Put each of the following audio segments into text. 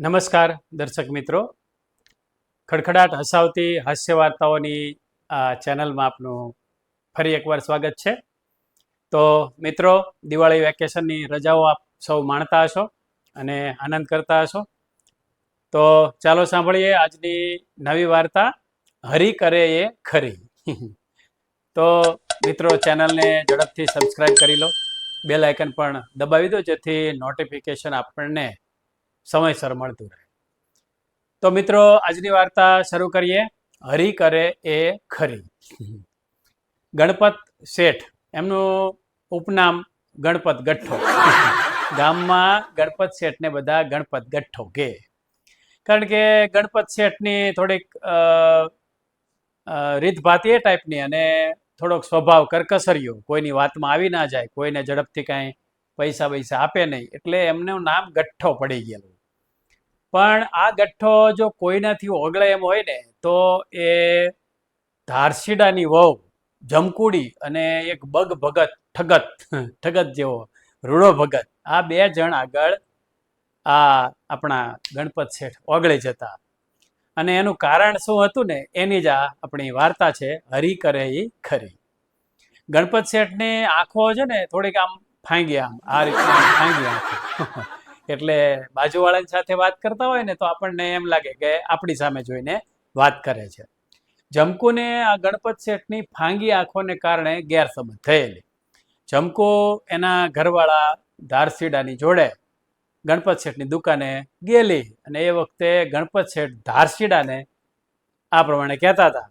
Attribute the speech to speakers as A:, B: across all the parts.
A: નમસ્કાર દર્શક મિત્રો, ખડખડાટ હસાવતી હાસ્ય વાર્તાઓની આ ચેનલમાં આપનું ફરી એકવાર સ્વાગત છે. તો મિત્રો, દિવાળી વેકેશનની રજાઓ આપ સૌ માણતા હશો અને આનંદ કરતા હશો. તો ચાલો સાંભળીએ આજની નવી વાર્તા, હરી કરે એ ખરી. તો મિત્રો, ચેનલને ઝડપથી સબસ્ક્રાઈબ કરી લો, બેલ આઇકન પણ દબાવી દો જેથી નોટિફિકેશન આપણને સમયસર મળતું રહે. તો મિત્રો, આજની વાર્તા શરૂ કરીએ. હરી કરે એ ખરી. ગણપત શેઠ, એમનું ઉપનામ ગણપત ગઠ્ઠો. ગામમાં ગણપત શેઠને બધા ગણપત ગઠ્ઠો કહે, કારણ કે ગણપત શેઠની થોડીક રીતભાત એ ટાઈપની અને થોડોક સ્વભાવ કરકસર્યો, કોઈની વાતમાં આવી ના જાય, કોઈને ઝડપથી કાંઈ પૈસા આપે નહીં, એટલે એમનું નામ ગઠ્ઠો પડી ગયેલું. પણ આ ગઠ્ઠો જો કોઈનાથી ઓગળે એમ હોય ને તો એ ધારસીડાની વહુ જમકુડી અને એક બગ ભગત ઠગત જેવો રૂડો ભગત, આ બે જણ આગળ આ આપણા ગણપત શેઠ ઓગળી જતા. અને એનું કારણ શું હતું ને એની જ આ આપણી વાર્તા છે, હરી કરે એ ખરી. ગણપત શેઠની આંખો છે ને થોડીક આમ ફાંગી, આમ આ રીતના ફાંગી આંખો. એટલે બાજુવાળાની સાથે વાત કરતા હોય ને તો આપણને એમ લાગે કે આપણી સામે જોઈને વાત કરે છે. જમકુને આ ગણપત શેઠની ફાંગી આંખોને કારણે ગેરસમજ થયેલી. જમકુ એના ઘરવાળા ધારસીડાની જોડે ગણપત શેઠની દુકાને ગયેલી અને એ વખતે ગણપત શેઠ ધારસીડાને આ પ્રમાણે કહેતા હતા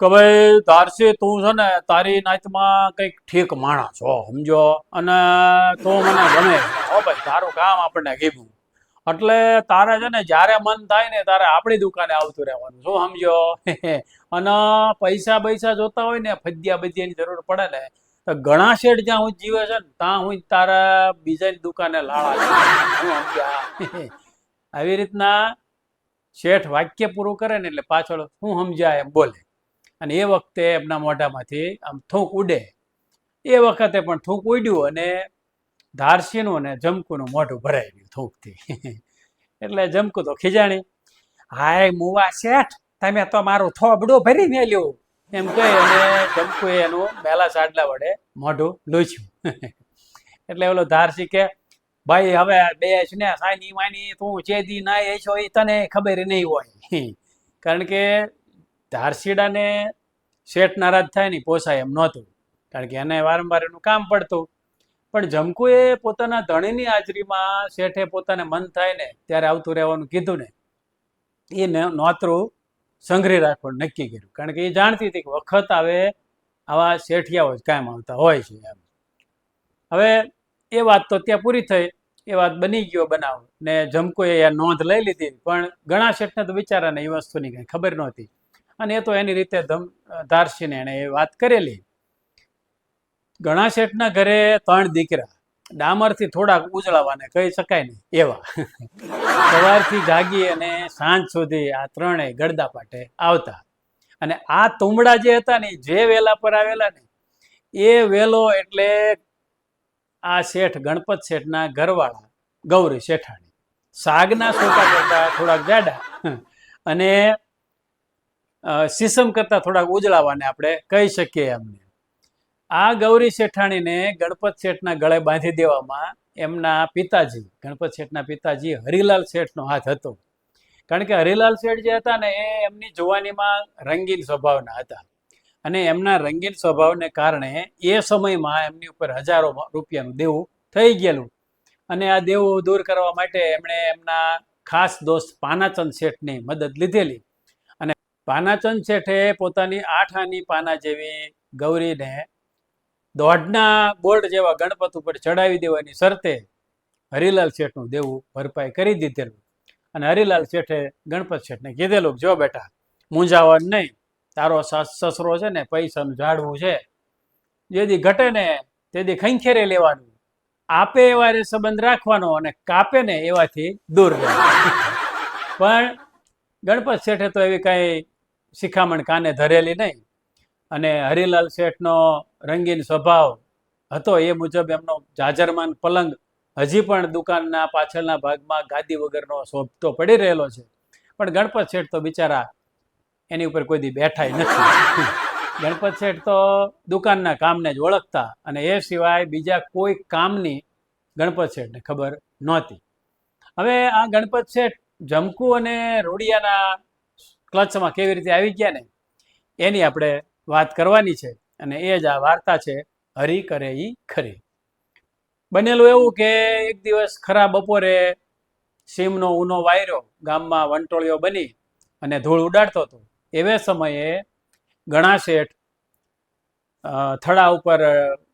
A: કે ભાઈ ધારસી, તું છે ને તારી નાતમાં કંઈક ઠીક માણસ છો, સમજો, અને તું મને ગમે હો ભાઈ, તારું કામ આપણને કીધું, એટલે તારે છે ને જ્યારે મન થાય ને તારે આપણી દુકાને આવતું રહેવાનું, શું સમજો. અને પૈસા જોતા હોય ને, ફદ્યા બદ્યાની જરૂર પડે ને તો ઘણા શેઠ જ્યાં હું જીવે છે ને ત્યાં હું તારા બીજાની દુકાને લાળા, હું સમજ્યા. આવી રીતના શેઠ વાક્ય પૂરું કરે ને એટલે પાછળ હું સમજ્યા એમ બોલે, અને એ વખતે એમના મોઢામાંથી આમ થૂંક ઉડે. એ વખતે પણ થૂંક ઉડ્યું અને ધારસીનું અને જમકુનું મોઢું ભરાઈ ગયું થૂંકથી. એટલે જમકુ તો ખીજાણી, હાય મુવા શેઠ, તમે તો મારું થોબડું ભરી મેલ્યું, એમ કહી અને જમકુએ એનું મેલા સાડલા વડે મોઢું લૂછ્યું. એટલે ઓલો ધારસી કે, ભાઈ હવે બેસ ને, સાની માની તું ચેદી ના છો એ તને ખબર નહીં હોય. કારણ કે ધારસીડાને શેઠ નારાજ થાય ને પોસાય એમ નહોતું, કારણ કે એને વારંવાર એનું કામ પડતું. પણ જમકુએ પોતાના ધણીની હાજરીમાં શેઠે પોતાને મન થાય ને ત્યારે આવતું રહેવાનું કીધું ને, એ નોતરું સંઘરી રાખવાનું નક્કી કર્યું, કારણ કે એ જાણતી હતી કે વખત આવે આવા શેઠિયાઓ જ કાયમ આવતા હોય છે એમ. હવે એ વાત તો ત્યાં પૂરી થઈ, એ વાત બની ગયો બનાવ, ને જમકુએ એ નોંધ લઈ લીધી. પણ ઘણા શેઠને તો બિચારાને એ વસ્તુની કંઈ ખબર નહોતી, અને એ તો એની રીતે ધારસીને એણે એ વાત કરેલી. ઘણા શેઠના ઘરે 3 દીકરા, ડામરથી થોડાક ઉજળાવાને કહી શકાય ને એવા. સવારથી જાગી અને સાંજ સુધી આ ત્રણેય ગળદા પાટે આવતા. અને આ તુંબડા જે હતા ને, જે વેલા પર આવેલા ને એ વેલો એટલે આ શેઠ ગણપત શેઠના ઘરવાળા ગૌરી શેઠાણી, સાગના સોટા કરતા થોડાક જાડા અને સીસમ કરતા થોડાક ઉજળાવાને આપણે કહી શકીએ એમને. આ ગૌરી શેઠાણીને ગણપત શેઠના ગળે બાંધી દેવામાં એમના પિતાજી, ગણપત શેઠના પિતાજી હરિલાલ શેઠનો હાથ હતો. કારણ કે હરિલાલ શેઠ જે હતા ને એ એમની જુવાનીમાં રંગીન સ્વભાવના હતા, અને એમના રંગીન સ્વભાવને કારણે એ સમયમાં એમની ઉપર હજારો રૂપિયાનું દેવું થઈ ગયેલું. અને આ દેવું દૂર કરવા માટે એમણે એમના ખાસ દોસ્ત પાનાચંદ શેઠની મદદ લીધેલી. અને પાનાચંદ શેઠે પોતાની 8 આની પાના જેવી ગૌરીને દોઢના બોલ્ટ જેવા ગણપત ઉપર ચડાવી દેવાની શરતે હરિલાલ શેઠનું દેવું ભરપાઈ કરી દીધેલું. અને હરિલાલ શેઠે ગણપત શેઠને કીધેલું, જો બેટા મૂંઝાવાનું નહીં, તારો સસરો છે ને પૈસાનું ઝાડવું છે, જેથી ઘટે ને તેથી ખંખેરે લેવાનું, આપે એવા સંબંધ રાખવાનો અને કાપે ને એવાથી દૂર રહેવાનું. પણ ગણપત શેઠે તો એવી કાંઈ શિખામણ કાને ધરેલી નહીં, અને હરિલાલ શેઠનો રંગીન સ્વભાવ હતો એ મુજબ એમનો જાજરમાન પલંગ હજી પણ દુકાનના પાછળના ભાગમાં ગાદી વગરનો શોભતો પડી રહેલો છે. પણ ગણપત શેઠ તો બિચારા એની ઉપર કોઈ દી બેઠાય નથી. ગણપત શેઠ તો દુકાનના કામને જ ઓળખતા અને એ સિવાય બીજા કોઈ કામની ગણપત શેઠને ખબર નહોતી. હવે આ ગણપત શેઠ જમકુ અને રૂડિયાના ક્લચમાં કેવી રીતે આવી ગયા ને એની આપણે વાત કરવાની છે. અને એ જ આ વાર્તા છે હરી કરે ઈ ખરી. બનેલું એવું કે એક દિવસ ખરા બપોરે સીમનો ઊનો વાયરો ગામમાં વંટોળિયો બની અને ધૂળ ઉડાડતો હતો. એવે સમયે ઘણા શેઠ થડા ઉપર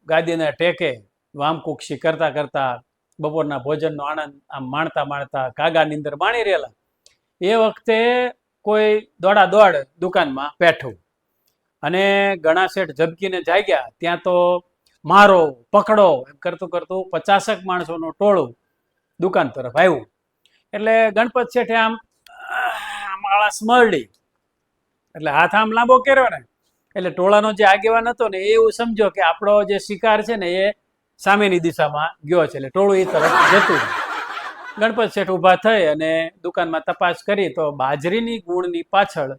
A: ગાદીને ટેકે વામકુક્ષી કરતા કરતા બપોરના ભોજનનો આનંદ આમ માણતા માણતા કાગા નીંદર માણી રહેલા. એ વખતે કોઈ દોડા દોડ દુકાનમાં પેઠું અને ઘણા શેઠ ઝબકીને જાગ્યા ત્યાં તો મારો પકડો એમ કરતું કરતું 50 માણસોનું ટોળું દુકાન તરફ આવ્યું. એટલે ગણપત શેઠે આમ આળસ મરડી એટલે હાથ આમ લાંબો કર્યો ને એટલે ટોળાનો જે આગેવાન હતો ને એ એવું સમજો કે આપણો જે શિકાર છે ને એ સામેની દિશામાં ગયો છે એટલે ટોળું એ તરફ જતું. ગણપત શેઠ ઊભા થઈ અને દુકાનમાં તપાસ કરી તો બાજરીની ગુણની પાછળ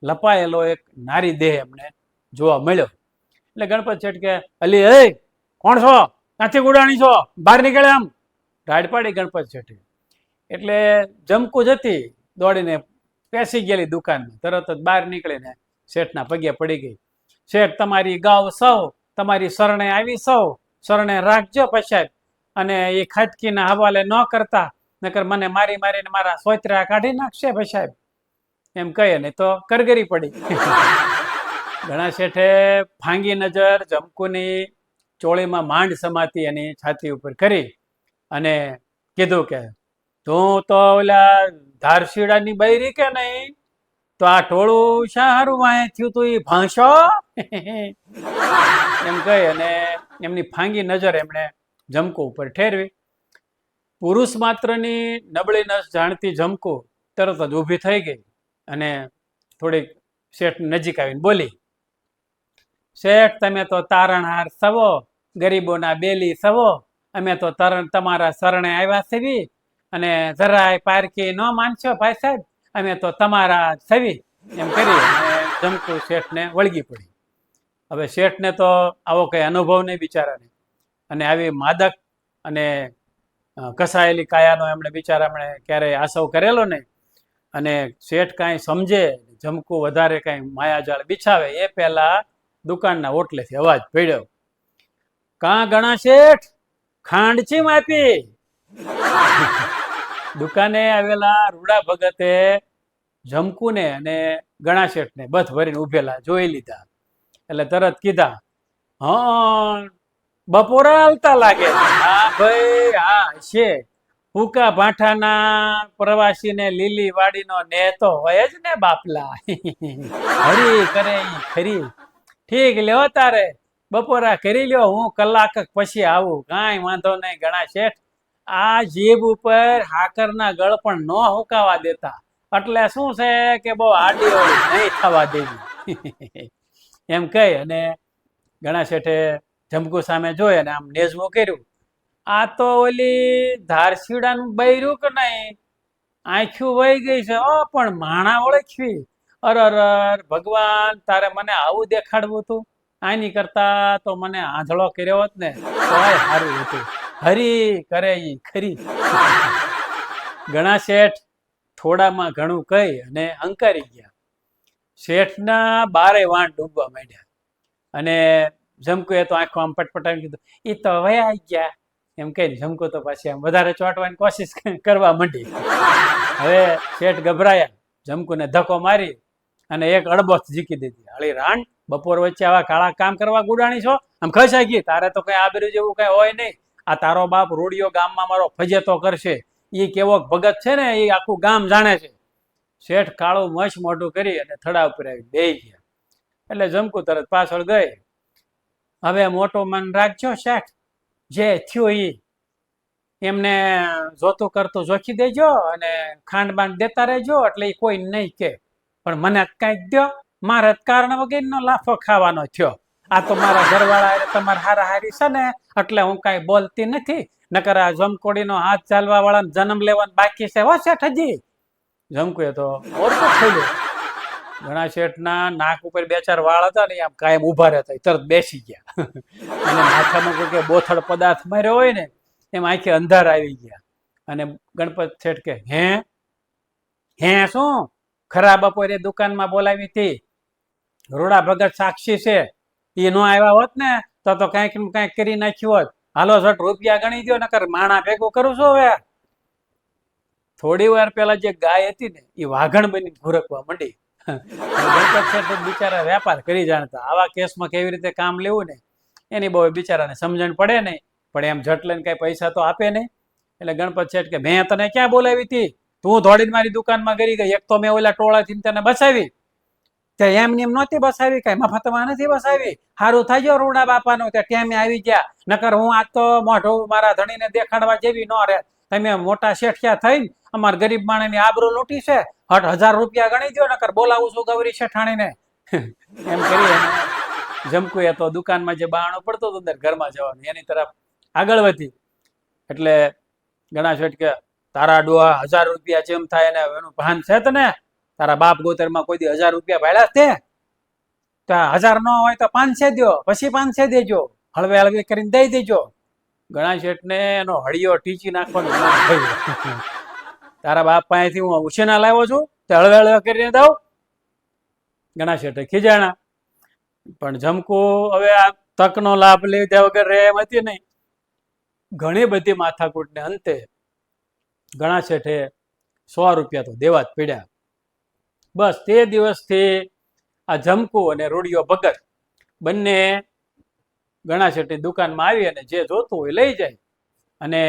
A: લપાયેલો એક નારી દેહ એમને જોવા મળ્યો. એટલે ગણપત શેઠ કે અલી એ કોણ છો, ક્યાંથી ગુડાણી છો, બહાર નીકળે આમ રાડ પાડી ગણપત શેઠે. એટલે જમકુ જતી દોડીને પેસી ગયેલી દુકાનમાં તરત જ બહાર નીકળીને શેઠના પગે પડી ગઈ. શેઠ તમારી ગાવ સૌ તમારી શરણે આવી સૌ શરણે રાખજો પછાય અને એ ખાટકીના હવાલે ન કરતા નકર મને મારી મારીને મારા સોતરા કાઢી નાખશે પછાય એમ કહે ને તો કરગરી પડી. ઘણા શેઠે ફાંગી નજર જમકુની ચોળીમાં માંડ સમાતી એની છાતી ઉપર કરી અને કીધું કે તું તો ઓલા ધારશીડાની બૈરી કે નહીં, તો આ ટોળું શા હારું વાંહે થયું તું એ ભાંસો એમ કહી અને એમની ફાંગી નજર એમણે જમકુ ઉપર ઠેરવી. પુરુષ માત્રની નબળી નસ જાણતી જમકુ તરત જ ઊભી થઈ ગઈ અને થોડીક શેઠ નજીક આવીને બોલી, શેઠ તમે તો તારણહાર સવો, ગરીબોના બેલી સવો, અમે તો તમારા શરણે આવ્યા છેવી અને જરાય પારકી ન માનશો ભાઈ સાહેબ, અમે તો તમારા છવી એમ કરી જમકુ શેઠને વળગી પડી. હવે શેઠને તો આવો કઈ અનુભવ નહીં બિચારાને અને આવી માદક અને કસાયેલી કાયાનો એમણે બિચારા ક્યારેય આસવ કરેલો નહીં અને શેઠ કાંઈ સમજે જમકુ વધારે કાંઈ માયાજાળ બિછાવે એ પહેલા દુકાનના ઓટલેથી અવાજ પડ્યો, કાં ઘણા શેઠ ખાંડ ચીમ આપી. દુકાને આવેલા રૂડા ભગતે જમકુને અને ઘણા શેઠને બથ ભરીને ઉભેલા જોઈ લીધા એટલે તરત કીધા, હા બપોરા હાલતા લાગે. હા ભાઈ હા છે, હુકા ભાઠાના પ્રવાસીને લીલી વાડીનો નેતો હોય જ ને બાપલા. હરી કરે ખરી, ઠીક લ્યો તારે બપોરા કરી લ્યો, હું કલાક પછી આવું, કાંઈ વાંધો નહીં ઘણા શેઠ. આ જીભ ઉપર હાકરના ગળ પણ ન હુકાવા દેતા એટલે શું છે કે બહુ આડી ઓળી નહીં થવા દેવી એમ કહી અને ઘણા શેઠે જમકુ સામે જોઈ અને આમ નેજવું કર્યું. આ તો ઓલી ધારશીડાનું બૈરું કે નહીં, આંખ્યું વહી ગઈ છે પણ માણા ઓળખવી. અરર ભગવાન, તારે મને આવું દેખાડવું હતું, આની કરતા તો મને આંધળો કર્યો હોત ને તો સારું હતું. હરી કરે ઈ ખરી. ઘણા શેઠ થોડામાં ઘણું કહી અને હંકારી ગયા. શેઠના બારે વાણ ડૂબવા માંડ્યા અને જમકુએ તો આંખો આમ પટપટાવી કીધું, એ તો વયા ગયા એમ કહીને જમકુ તો પાછી આમ વધારે ચોંટવાની કોશિશ કરવા માંડી. હવે શેઠ ગભરાયા, જમકુને ધક્કો મારી અને એક અડબોસ જીકી દીધી. હળી રાણ, બપોર વચ્ચે આવા કાળા કામ કરવા ગુડાણી છો, આમ ખસાઈ ગઈ, તારે તો કઈ આબરૂ જેવું કઈ હોય નહીં. આ તારો બાપ રૂડિયો ગામમાં મારો ફજેતો કરશે, એ કેવો ભગત છે ને એ આખું ગામ જાણે છે. શેઠ કાળું મશ મોઢું કરી અને થડા ઉપર આવી બેહી ગયા. એટલે જમકુ તરત પાછળ ગઈ, હવે મોટું મન રાખજો શેઠ, જે થયું ઈ એમને જોતું કરતું જોખી દેજો અને ખાંડ બાંડ દેતા રહેજો એટલે એ કોઈ નહીં કે, પણ મને કાંઈક દો, મારે કારણ વગરનો લાફો ખાવાનો થયો. આ તો મારા ઘરવાળા તમારા હારા હારી છે ને એટલે હું કાંઈ બોલતી નથી, નકર આ જમકોડીનો હાથ ચાલવા વાળા જન્મ લેવાનો બાકી છે હો શેઠ હજી. જમકુએ તો ઓછું થઈ ગયું. ઘણા શેઠના નાક ઉપર 2-4 વાળ હતા ને આમ કાયમ ઉભા રહેતા, તરત બેસી ગયા. અને માથામાં કોઈ કે બોથડ પદાર્થ માર્યો હોય ને એમ આંખે અંધાર આવી ગયા. અને ગણપત શેઠ કે હે શું ખરા બપોરે દુકાનમાં બોલાવી હતી, રૂડા ભગત સાક્ષી છે, એ નો આવ્યા હોત ને તો કઈક કઈક કરી નાખ્યું હોત. હાલો ઝટ રૂપિયા ગણી દો નકર માણા ભેગું કરું છું હવે. થોડી વાર પેલા જે ગાય હતી ને એ વાઘણ બની ભૂરકવા માંડી. ગણપત શેઠ બિચારા વેપાર કરી જાણતા, આવા કેસમાં કેવી રીતે કામ લેવું ને એની બહુ બિચારાને સમજણ પડે નહીં. પણ એમ ઝટ લઈને કઈ પૈસા તો આપે નહીં. એટલે ગણપત શેઠ કે મેં તને ક્યાં બોલાવી હતી, તું દોડીને મારી દુકાનમાં ગરી ગઈ. એક તો મેં ઓલા ટોળાથી તને બસાવી, એમ એમ નહોતી બસાવી, કઈ મફતમાં નથી બસાવી. સારું થઈ ગયો રૂડા બાપાનું તે ટેમે આવી ગયા, નકર હું આજ તો મોઢું મારા ધણીને દેખાડવા જેવી ન રહે. તમે મોટા શેઠિયા થઈને અમારા ગરીબ માણસની આબરૂ લૂંટી છે. 1000 રૂપિયા ગણી દો નકર બોલાવું છું ગૌરી શેઠાણીને. એમ કરી જમકુએ તો દુકાનમાં જે બારણું પડતું હતું અંદર ઘરમાં જવાનું એની તરફ આગળ વધી. એટલે ઘણા શેઠ કે તારા ડોહા 1000 રૂપિયા જેમ થાય ને એનું ભાન છે તને? તારા બાપ ગોતરમાં કોઈ દી 1000 રૂપિયા ભાડ્યા છે? 1000 ન હોય તો 500 દો, પછી 500 દેજો, હળવે હળવે કરીને દઈ દેજો. ઘણા શેઠને એનો હળિયો ટીચી નાખવાનું મન થયું. તારા બાપ પાસેથી હું ઉછેના લાવ્યો છું તે હળવે હળવે કરીને દઉં? ઘણા શેઠે ખીજાણા. પણ જમકુ હવે આ તકનો લાભ લીધા વગર રહે એમ હતી નહીં. ઘણી બધી માથાકૂટને અંતે ઘણા શેઠે 100 રૂપિયા તો દેવા જ પડ્યા. બસ તે દિવસથી આ જમકુ અને રૂડિયો ભગત બંને ઘણા શેઠની દુકાનમાં આવી અને જે જોતું હોય લઈ જાય. અને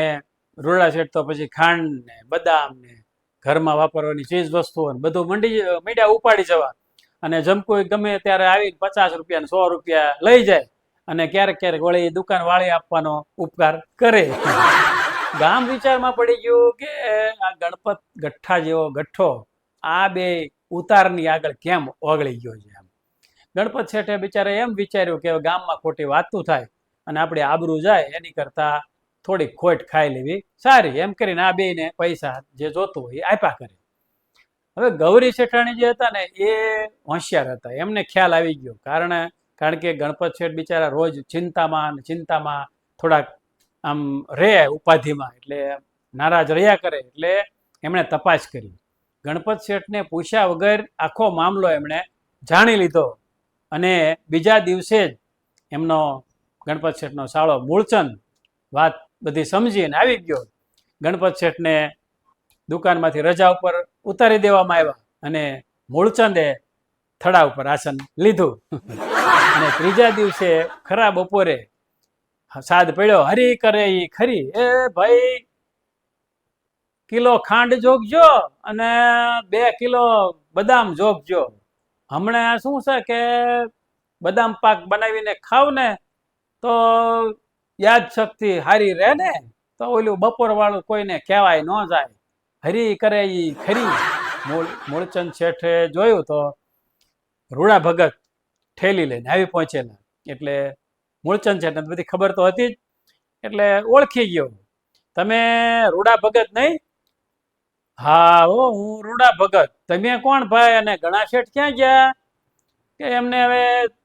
A: રૂડા શેઠ તો પછી ખાંડ ને બદામ ને ઘરમાં વાપરવાની ચીજ વસ્તુઓ બધું મીડિયા ઉપાડી જવા. અને જમકુ ગમે ત્યારે આવીને 50 રૂપિયા 100 રૂપિયા લઈ જાય અને ક્યારેક ક્યારેક વળી દુકાન વાળી આપવાનો ઉપકાર કરે. ગામ વિચારમાં પડી ગયું કે આ ગણપત ગઠ્ઠા જેવો ગઠ્ઠો આ બે ઉતારની આગળ કેમ ઓગળી ગયો છે. એમ ગણપત શેઠે બિચારે એમ વિચાર્યું કે ગામમાં ખોટી વાતું થાય અને આપણે આબરૂ જાય એની કરતા થોડીક ખોટ ખાઈ લેવી સારી. એમ કરીને આ બેને પૈસા જે જોતું હોય એ આપ્યા કરે. હવે ગૌરી શેઠાણી જે હતા ને એ હોશિયાર હતા, એમને ખ્યાલ આવી ગયો. કારણ કે ગણપત શેઠ બિચારા રોજ ચિંતામાં થોડાક આમ રહે ઉપાધિમાં, એટલે નારાજ રહ્યા કરે. એટલે એમણે તપાસ કરી. ગણપત શેઠને પૂછ્યા વગર આખો મામલો એમણે જાણી લીધો. અને બીજા દિવસે જ એમનો ગણપત શેઠનો સાળો મૂળચંદ વાત બધી સમજીને આવી ગયો. ગણપત શેઠને દુકાનમાંથી રજા ઉપર ઉતારી દેવામાં આવ્યા અને મૂળચંદે થડા ઉપર આસન લીધું. અને ત્રીજા દિવસે ખરા બપોરે સાદ પડ્યો, હરી કરે ઈ ખરી, એ ભાઈ કિલો ખાંડ જોગજો અને 2 કિલો બદામ જોગજો. હમણાં શું છે કે બદામ પાક બનાવીને ખાવ ને તો યાદ શક્તિ હારી રહે ને, તો ઓલું બપોર વાળું કોઈને કહેવાય ન જાય. હરી કરે ઈ ખરી. મૂળચંદ શેઠે જોયું તો રૂડા ભગત ઠેલી લઈને આવી પહોંચેલા. એટલે મૂળચંદ શેઠને બધી ખબર તો હતી જ, એટલે ઓળખી ગયો. તમે રૂડા ભગત નહીં? હા હો, હું રૂડા ભગત. તમે કોણ ભાઈ? અને ઘણા શેઠ ક્યાં ગયા? કે એમને હવે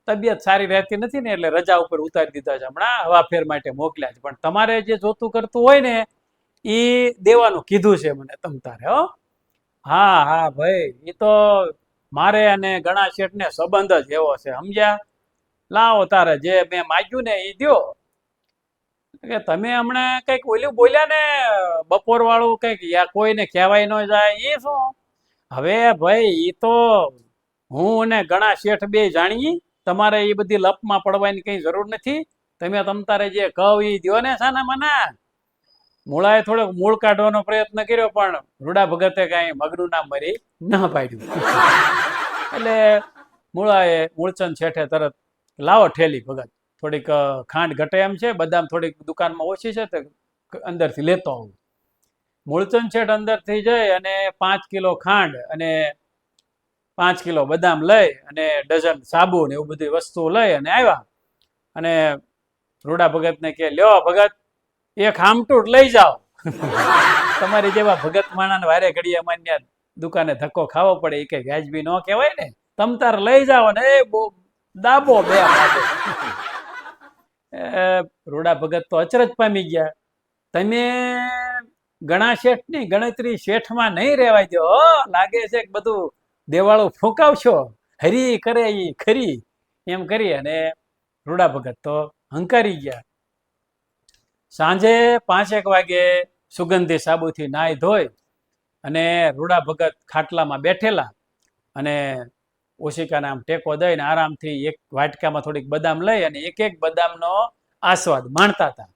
A: તબિયત સારી રહેતી નથી ને એટલે રજા ઉપર ઉતારી દીધા છે, હમણાં હવાફેર માટે મોકલ્યા છે. પણ તમારે જે જોતું કરતું હોય ને એ દેવાનું કીધું છે મને તમ તારે. હો હા હા ભાઈ, એ તો મારે અને ઘણા શેઠને સંબંધ જ એવો છે, સમજ્યા? લાવો તારે જે મેં માગ્યું ને એ દો. કે તમે હમણાં કઈક ઓલું બોલ્યા ને બપોર વાળું કઈક કોઈને કહેવાય ન જાય, એ શું? હવે ભાઈ એ તો હું અને ઘણા શેઠ બે જાણીએ, તમારે એ બધી લપમાં પડવાની કઈ જરૂર નથી. તમે તમતારે જે કહો એ દો ને સાના માના. મૂળાએ થોડોક મૂળ કાઢવાનો પ્રયત્ન કર્યો પણ રૂડા ભગતે કઈ મગનું નામ મરી ન પાડ્યું. એટલે મૂળચંદ શેઠે તરત લાવો ઠેલી ભગત, થોડીક ખાંડ ઘટે એમ છે, બદામ થોડીક દુકાનમાં ઓછી છે તો અંદરથી લેતો આવું. મૂળચંદ શેઠ અંદરથી જઈ અને 5 કિલો ખાંડ અને 5 કિલો બદામ લઈ અને ડઝન સાબુ ને એવું બધી વસ્તુ લઈ અને આવ્યા. અને રૂડા ભગતને કે લ્યો ભગત, એક હામટૂટ લઈ જાઓ. તમારી જેવા ભગત માણાને વારે ઘડીએ અમારી દુકાને ધક્કો ખાવો પડે, એ કઈ વ્યાજબી ન કહેવાય ને. તમ તાર લઈ જાઓ ને એ દાબો બે બાબો. રૂડા ભગત તો અચરજ પામી ગયા. તમે ગણા શેઠની ગણતરી શેઠમાં નહીં રહેવાય દો. લાગે છે કે બધું દેવાળું ફૂંકાવશો, હરી કરે ઈ ખરી, એમ કરી અને રૂડા ભગત તો હંકારી ગયા. સાંજે 5-1 વાગે સુગંધી સાબુથી નાહી ધોઈ અને રૂડા ભગત ખાટલામાં બેઠેલા અને ઓશિકાને આમ ટેકો દઈને આરામથી એક વાટકામાં થોડીક બદામ લઈ અને એક બદામનો આસ્વાદ માણતા હતા.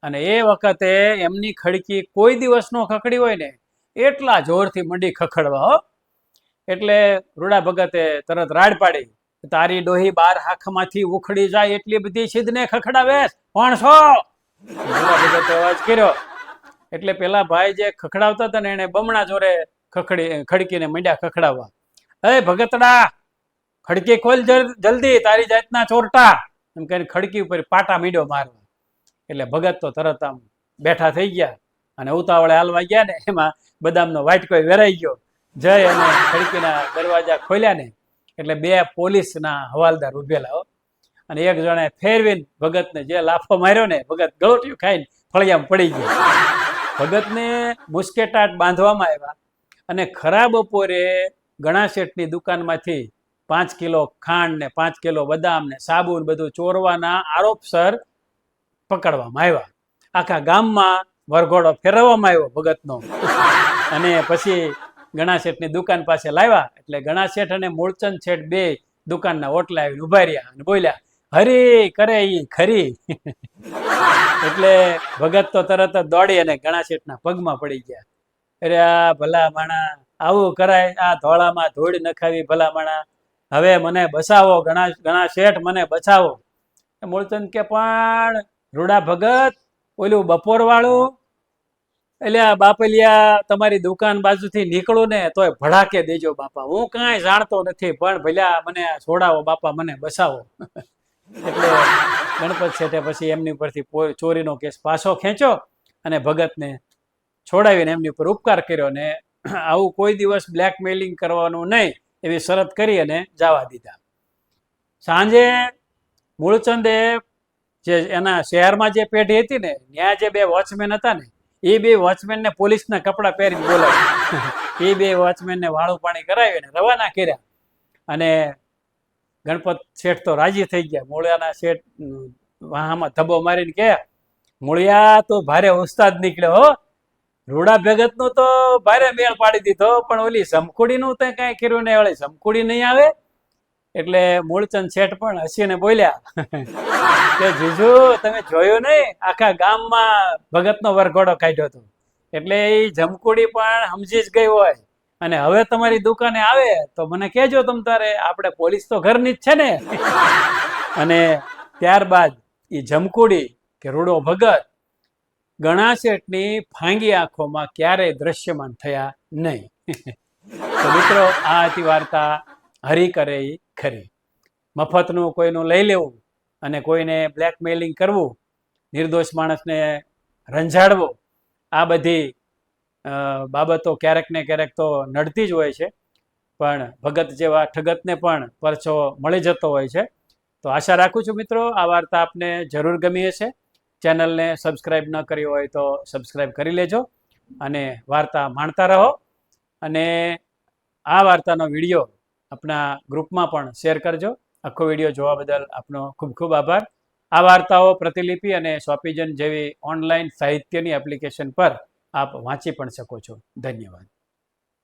A: અને એ વખતે એમની ખડકી કોઈ દિવસ નો ખખડી હોય ને એટલા જોરથી મંડી ખખડવા હો. એટલે રૂડા ભગતે તરત રાડ પાડી, તારી ડોહી 12 હાખમાંથી ઉખડી જાય એટલી બધી સિદ્ધને ખખડાવે કોણ છો? રૂડા ભગતે અવાજ કર્યો એટલે પેલા ભાઈ જે ખખડાવતા હતા ને એને બમણા જોરે ખડકીને મંડ્યા ખખડાવવા. એ ભગતડા, ખડકી ખોલ જલ્દી, તારી જાતના ચોરટા, એમ કહીને ખડકી ઉપર પાટા મીડ્યો મારવા. એટલે ભગત તો તરત આમ બેઠા થઈ ગયા અને ઉતાવળે હાલવા ગયા ને એમાં બદામનો વાટકો વેરાઈ ગયો. જય અને ખડકીના દરવાજા ખોલ્યા ને એટલે 2 પોલીસના હવાલદાર ઉભેલા હો. અને એક જણે ફેરવીને ભગતને જે લાફો માર્યો ને, ભગત ગળોટિયું ખાઈને ફળિયામાં પડી ગયા. ભગતને મુસ્કેટાટ બાંધવામાં આવ્યા અને ખરા બપોરે ગણા શેઠની દુકાનમાંથી 5 કિલો ખાંડ ને 5 કિલો બદામ ને સાબુ બધું ચોરવાના આરોપસર પકડવામાં આવ્યા. આખા ગામમાં વરઘોડો ફેરવવામાં આવ્યો ભગતનો અને પછી ગણા શેઠની દુકાન પાસે લાવ્યા. એટલે ગણા શેઠ અને મૂળચંદ શેઠ 2 દુકાનના ઓટલા આવીને ઉભા રહ્યા અને બોલ્યા, હરી કરે ઈ ખરી. એટલે ભગત તો તરત જ દોડી અને ગણા શેઠના પગમાં પડી ગયા. અરે આ ભલા માણા, આવું કરાય? આ ધોળામાં ધૂળ નખાવી ભલા માણા, હવે મને બચાવો ગણા શેઠ, મને બચાવો. મૂળચંદ કે પણ રૂડા ભગત, ઓલું બપોર વાળું, એટલે બાપલિયા તમારી દુકાન બાજુથી નીકળું ને તોય ભડાકે દેજો બાપા, હું કાંઈ જાણતો નથી, પણ ભલ્યા મને છોડાવો બાપા, મને બચાવો. એટલે ગણપત શેઠે પછી એમની ઉપરથી ચોરીનો કેસ પાછો ખેંચ્યો અને ભગતને છોડાવીને એમની ઉપર ઉપકાર કર્યો ને આવું કોઈ દિવસ બ્લેકમેલિંગ કરવાનું નહીં એવી શરત કરી અને જવા દીધા. સાંજે મૂળચંદે જે એના શહેરમાં જે પેઢી હતી ને ત્યાં જે 2 વોચમેન હતા ને એ 2 વોચમેનને પોલીસના કપડાં પહેરીને બોલાવ્યા. એ 2 વોચમેનને વાળું પાણી કરાવીને રવાના કર્યા. અને ગણપત શેઠ તો રાજી થઈ ગયા. મૂળિયાના શેઠ વાહામાં ધબ્બો મારીને કહે, મૂળિયા તો ભારે ઉસ્તાદ નીકળ્યો હો, રૂડા ભગતનું તો ભારે મેળ પાડી દીધો, પણ ઓલી સમકુડીનું તો કાંઈ કર્યું નહીં, ઓલી સમકુડી નહીં આવે. એટલે મૂળચંદ શેઠ પણ હસીને બોલ્યા કે જીજુ તમે જોયું નહીં, આખા ગામમાં ભગતનો વરઘોડો કાઢ્યો હતો, એટલે એ જમકુડી પણ સમજી જ ગઈ હોય, અને હવે તમારી દુકાને આવે તો મને કહેજો તમ તારે, આપણે પોલીસ તો ઘરની જ છે ને. અને ત્યારબાદ એ જમકુડી કે રૂડો ભગત ગણા શેઠની ફાંગી આંખોમાં ક્યારેય દ્રશ્યમાન થયા નહીં. તો મિત્રો, આ હતી વાર્તા હરી કરે ઈ ખરી. મફતનું કોઈનું લઈ લેવું અને કોઈને બ્લેકમેલિંગ કરવું, નિર્દોષ માણસને રંજાડવો, આ બધી બાબતો ક્યારેક ને ક્યારેક તો નડતી જ હોય છે, પણ ભગત જેવા ઠગતને પણ પરચો મળી જતો હોય છે. તો આશા રાખું છું મિત્રો આ વાર્તા આપને જરૂર ગમી હશે. ચેનલને સબસ્ક્રાઈબ ન કરી હોય તો સબસ્ક્રાઈબ કરી લેજો અને વાર્તા માણતા રહો. અને આ વાર્તાનો વિડીયો આપણા ગ્રુપમાં પણ શેર કરજો. આખો વિડીયો જોવા બદલ આપનો ખૂબ ખૂબ આભાર. આ વાર્તાઓ પ્રતિલિપિ અને શોપીજન જેવી ઓનલાઈન સાહિત્યની એપ્લિકેશન પર આપ વાંચી પણ શકો છો. ધન્યવાદ.